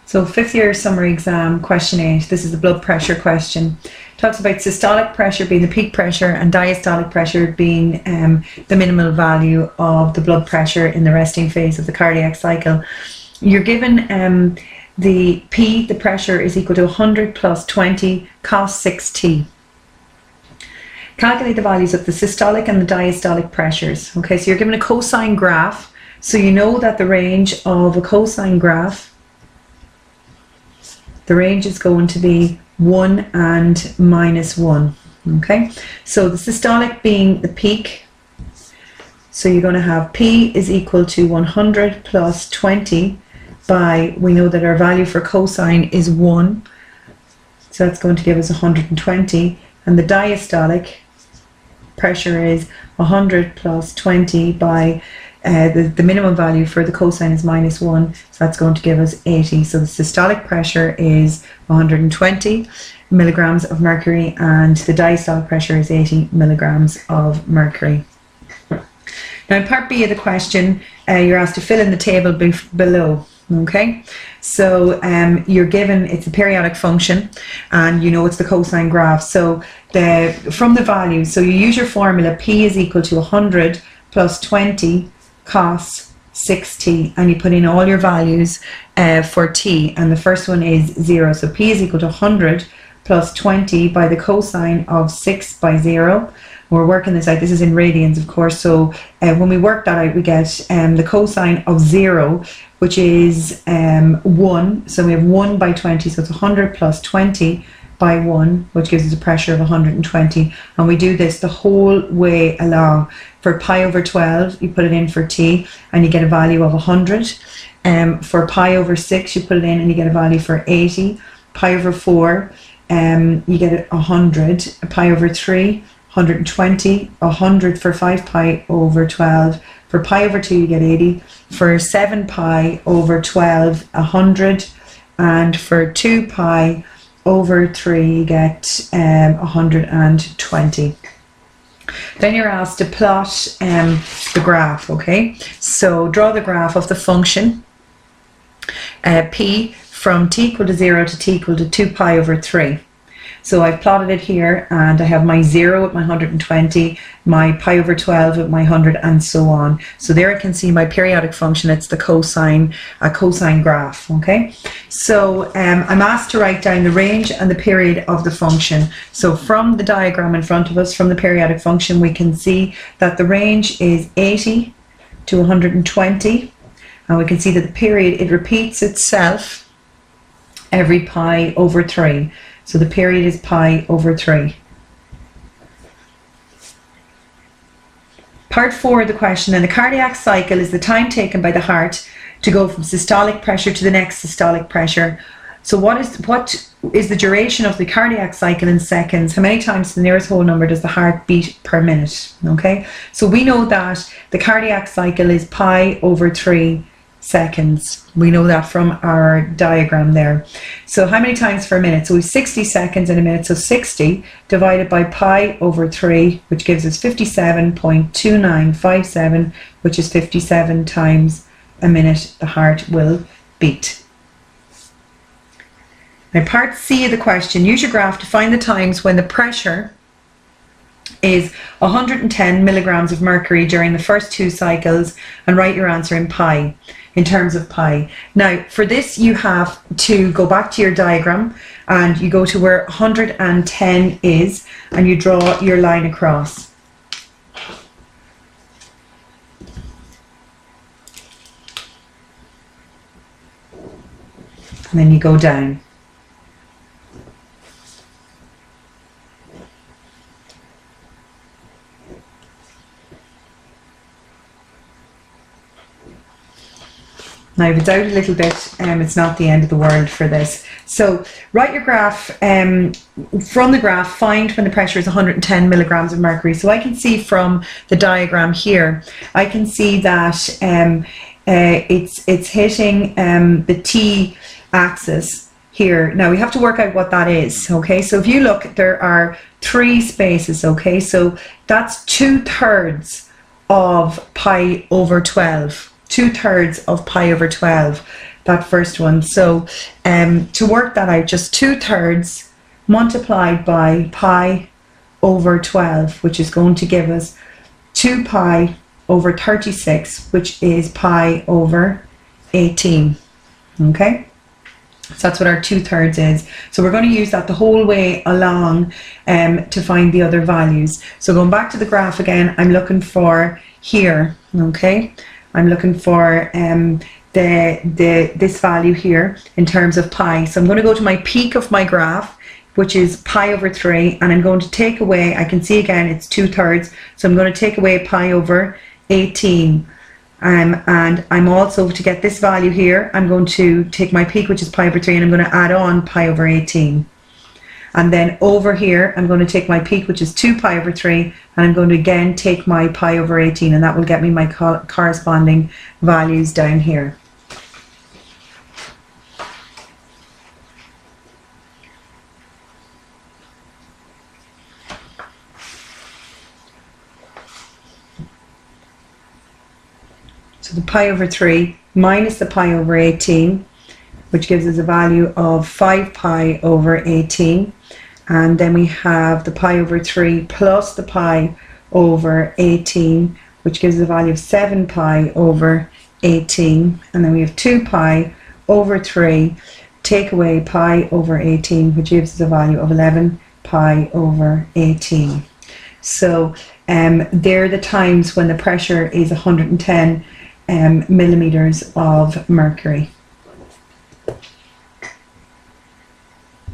So 5th year summary exam, question 8. This is the blood pressure question. Talks about systolic pressure being the peak pressure and diastolic pressure being the minimal value of the blood pressure in the resting phase of the cardiac cycle. You're given the P, the pressure, is equal to 100 plus 20 cos 6t. Calculate the values of the systolic and the diastolic pressures. Okay, so you're given a cosine graph. So you know that the range of a cosine graph, the range is going to be 1 and -1. Okay, so the systolic being the peak, so you're going to have P is equal to 100 plus 20 by, we know that our value for cosine is 1, so that's going to give us 120, and the diastolic pressure is 100 plus 20 by the minimum value for the cosine is -1, so that's going to give us 80. So the systolic pressure is 120 milligrams of mercury and the diastolic pressure is 80 milligrams of mercury. Now in part B of the question, you're asked to fill in the table below. Okay, so you're given, it's a periodic function and you know it's the cosine graph. So from the values, so you use your formula, P is equal to 100 plus 20 cos 6t, and you put in all your values for t, and the first one is 0. So P is equal to 100 plus 20 by the cosine of 6 by 0. We're working this out, this is in radians of course, so when we work that out we get the cosine of 0, which is 1, so we have 1 by 20, so it's 100 plus 20 by 1, which gives us a pressure of 120, and we do this the whole way along. For pi over 12 you put it in for t and you get a value of 100. For pi over 6 you put it in and you get a value for 80. Pi over 4 you get 100. Pi over 3 120, 100 for 5 pi over 12. For pi over 2 you get 80. For 7 pi over 12, 100. And for 2 pi over 3 you get 120. Then you're asked to plot the graph, okay? So draw the graph of the function P from t equal to 0 to t equal to 2 pi over 3. So I've plotted it here and I have my 0 at my 120, my pi over 12 at my 100 and so on. So there I can see my periodic function, it's the cosine graph, okay? So I'm asked to write down the range and the period of the function. So from the diagram in front of us, from the periodic function, we can see that the range is 80 to 120, and we can see that the period, it repeats itself every pi over 3. So the period is pi over 3. Part 4 of the question, and the cardiac cycle is the time taken by the heart to go from systolic pressure to the next systolic pressure. So what is the duration of the cardiac cycle in seconds? How many times to the nearest whole number does the heart beat per minute? Okay, so we know that the cardiac cycle is pi over 3 seconds. We know that from our diagram there. So how many times for a minute? So we have 60 seconds in a minute, so 60 divided by pi over 3, which gives us 57.2957, which is 57 times a minute the heart will beat. Now part C of the question, use your graph to find the times when the pressure is 110 milligrams of mercury during the first 2 cycles, and write your answer in pi, in terms of pi. Now for this you have to go back to your diagram and you go to where 110 is and you draw your line across. And then you go down. Now if it's out a little bit, it's not the end of the world for this. So write your graph, from the graph find when the pressure is 110 milligrams of mercury. So I can see from the diagram here, I can see that it's hitting the T axis here. Now we have to work out what that is, okay? So if you look, there are 3 spaces, okay? So that's 2/3 of pi over 12. 2/3 of pi over 12. that first one. So to work that out, just 2/3 multiplied by pi over 12, which is going to give us 2 pi over 36, which is pi over 18. Okay, so that's what our 2/3 is. So we're going to use that the whole way along to find the other values. So going back to the graph again, I'm looking for here, okay, I'm looking for this value here in terms of pi. So I'm going to go to my peak of my graph, which is pi over 3, and I'm going to take away, I can see again it's 2/3, so I'm going to take away pi over 18. And I'm also, to get this value here, I'm going to take my peak, which is pi over 3, and I'm going to add on pi over 18. And then over here, I'm going to take my peak, which is 2 pi over 3, and I'm going to again take my pi over 18, and that will get me my corresponding values down here. So the pi over 3 minus the pi over 18, which gives us a value of 5 pi over 18. And then we have the pi over 3 plus the pi over 18, which gives us a value of 7 pi over 18. And then we have 2 pi over 3, take away pi over 18, which gives us a value of 11 pi over 18. So they're the times when the pressure is 110 millimeters of mercury.